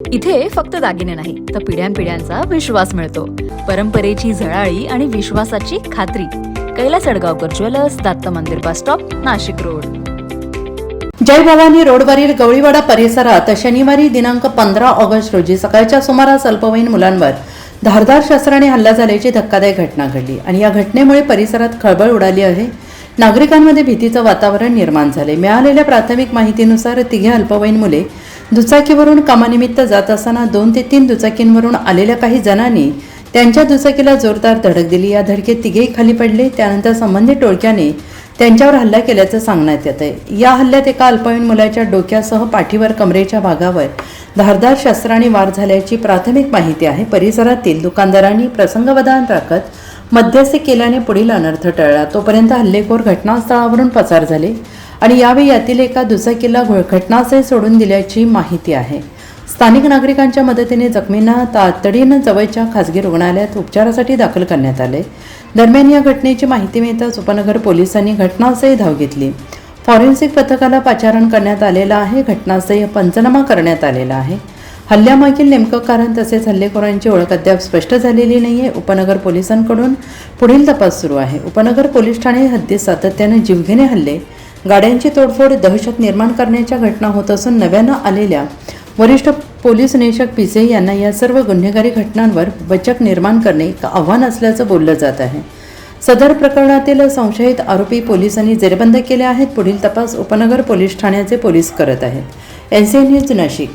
इथे फक्त दागिने नाही तर पिढ्यानपिढ्यांचा विश्वास मिळतो. परंपरेची झळाळी आणि विश्वासाची खात्री. कैलास अडगावकर ज्वेलर्स, दत्त मंदिर बस स्टॉप, नाशिक रोड. जय भवानी रोडवरील गवळीवाडा परिसरात शनिवारी दिनांक 15 ऑगस्ट रोजी सकाळच्या सुमारास अल्पवयीन मुलांवर धारदार शस्त्राने हल्ला झाल्याची धक्कादायक घटना घडली आणि या घटनेमुळे परिसरात खळबळ उडाली आहे. नागरिकांमध्ये भीतीचं वातावरण निर्माण झाले. मिळालेल्या प्राथमिक माहितीनुसार तिघे अल्पवयीन मुले दुचाकीवरून कामानिमित्त जात असताना 2 ते 3 दुचाकींवरून आलेल्या काही जणांनी त्यांच्या दुचाकीला जोरदार धडक दिली. या धडकेत तिघेही खाली पडले. त्यानंतर संबंधित टोळक्याने त्यांच्यावर हल्ला केल्याचं सांगण्यात येतंय. या हल्ल्यात एका अल्पवयीन मुलाच्या डोक्यासह पाठीवर, कमरेच्या भागावर धारदार शस्त्राने वार झाल्याची प्राथमिक माहिती आहे. परिसरातील दुकानदारांनी प्रसंगावधान राखत मध्यस्थी केल्याने पुढील अनर्थ टळला. तोपर्यंत हल्लेखोर घटनास्थळावरून पसार झाले आणि यावेळी यातील एका दुचाकीला घटनास्थळी सोडून दिल्याची माहिती आहे. स्थानिक नागरिकांच्या मदतीने जखमींना तातडीनं जवळच्या खासगी रुग्णालयात उपचारासाठी दाखल करण्यात आले. दरम्यान या घटनेची माहिती मिळताच उपनगर पोलिसांनी घटनास्थळी धाव घेतली. फॉरेन्सिक पथकाला पाचारण करण्यात आलेलं आहे. घटनास्थळी पंचनामा करण्यात आलेला आहे. हल्ल्यामागील नेमकं कारण तसेच हल्लेखोरांची ओळख अद्याप स्पष्ट झालेली नाहीये. उपनगर पोलिसांकडून पुढील तपास सुरू आहे. उपनगर पोलीस ठाणे हद्दीत सातत्याने जीवघेणे हल्ले, गाड्यांची तोडफोड, दहशत निर्माण करण्याच्या घटना होत असून नव्यानं आलेल्या वरिष्ठ पोलीस निरीक्षक पिसे यांना या सर्व गुन्हेगारी घटनांवर वचक निर्माण करणे एक आव्हान असल्याचं बोललं जात आहे. सदर प्रकरणातील संशयित आरोपी पोलिसांनी जेरबंद केले आहेत. पुढील तपास उपनगर पोलीस ठाण्याचे पोलीस करत आहेत. NCN news Nashik.